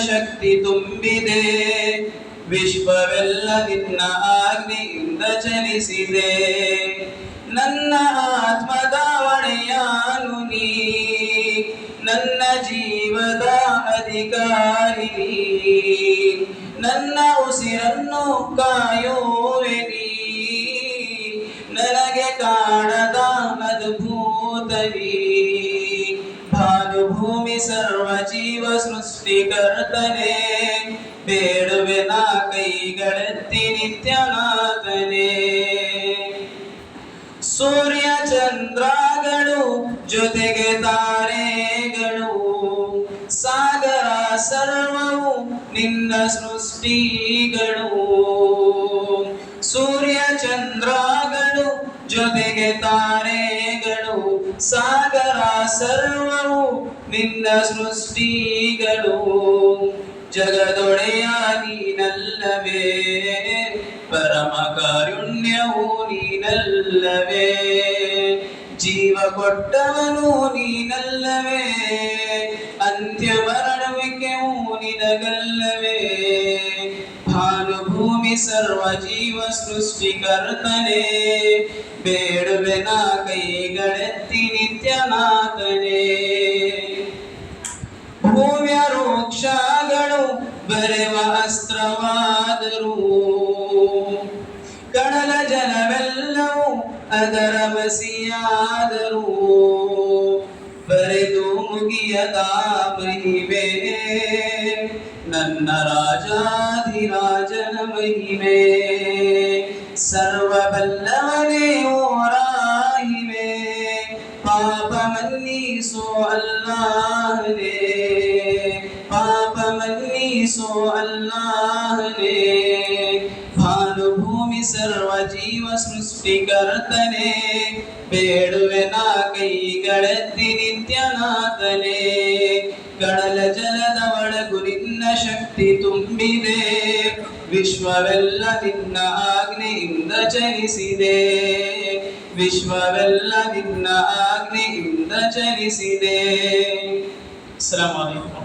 ಶಕ್ತಿ ತುಂಬಿದೆ, ವಿಶ್ವವೆಲ್ಲ ನಿನ್ನ ಆಜ್ಞೆಯಿಂದ ಚಲಿಸಿದೆ. ನನ್ನ ಆತ್ಮದ ಒಡೆಯನು ನೀ, ನನ್ನ ಜೀವದ ಅಧಿಕಾರಿ ನೀ, ನನ್ನ ಉಸಿರನ್ನು ಕಾಯುವೆ ನೀ, ನನಗೆ ಕಾಣದ ಅದ್ಭುತ ನೀ. ಭಾನುಭೂಮಿ ಸರ್ವ ಜೀವ ಸೃಷ್ಟಿಕರ್ತನೆ, ಬೇಡುವೆ ನಾ ಕೈಗಳೆತ್ತಿ ನಿತ್ಯನಾಥನೇ. ಸೂರ್ಯ ಚಂದ್ರಗಳು ಜೊತೆಗೆ ತಾರೆಗಳು, ಸಾಗರ ಸರ್ವವು ನಿನ್ನ ಸೃಷ್ಟಿಗಳು. ಸೂರ್ಯ ಚಂದ್ರಗಳು ಜೊತೆಗೆ ತಾರೆಗಳು, ಸಾಗರ ಸರ್ವವು ನಿನ್ನ ಸೃಷ್ಟಿಗಳು. ಜಗದೊಡೆಯ ನೀನಲ್ಲವೇ, ಪರಮ ಕಾರುಣ್ಯವು ನೀನಲ್ಲವೇ, ಜೀವ ಕೊಟ್ಟವನು ನೀನಲ್ಲವೇ, ಅಂತ್ಯ ಮರಣವಿಕೆಯು ನಿನಗಲ್ಲವೇ. ಭಾನುಭೂಮಿ ಸರ್ವ ಜೀವ ಸೃಷ್ಟಿಕರ್ತನೆ, ಬೇಡುವೆ ನಾ ಕೈಗಳೆತ್ತಿ ನಿತ್ಯನಾಥನೇ. ಭೂಮ್ಯ ವೃಕ್ಷಗಳು ಬರೆವ ಅಸ್ತ್ರವಾದರು, ಕಡಲ ಜಲವೆಲ್ಲವೂ ಅದರ ಮಸಿಯಾದರು. ಬರೆದು ಮುಗಿಯದ ಮಹಿಮೆ ನನ್ನ ರಾಜಾಧಿರಾಜನ ಮಹಿಮೆ. ಸರ್ವಬಲ್ಲವನೇ ಓ ರಾಹಿಮೆ, ಪಾಪ ಮನ್ನಿಸೋ ಅಲ್ಲಾಹನೇ, ಪಾಪ ಮನ್ನಿಸೋ ಅಲ್ಲಾಹನೇ. ಭಾನುಭೂಮಿ ಸರ್ವ ಜೀವ ಸೃಷ್ಟಿಕರ್ತನೆ, ಬೇಡುವೆ ನಾ ಕೈಗಳೆತ್ತಿ ನಿತ್ಯನಾಥನೇ. ಕಡಲ ಜಲದ ಒಳಗು ನಿನ್ನ ಶಕ್ತಿ ತುಂಬಿದೆ, ವಿಶ್ವವೆಲ್ಲ ನಿನ್ನ ಆಜ್ಞೆಯಿಂದ ಚಲಿಸಿದೆ, ವಿಶ್ವವೆಲ್ಲ ನಿನ್ನ ಆಜ್ಞೆಯಿಂದ ಚಲಿಸಿದೆ. ಅಸ್ಸಲಾಮು ಅಲೈಕುಂ.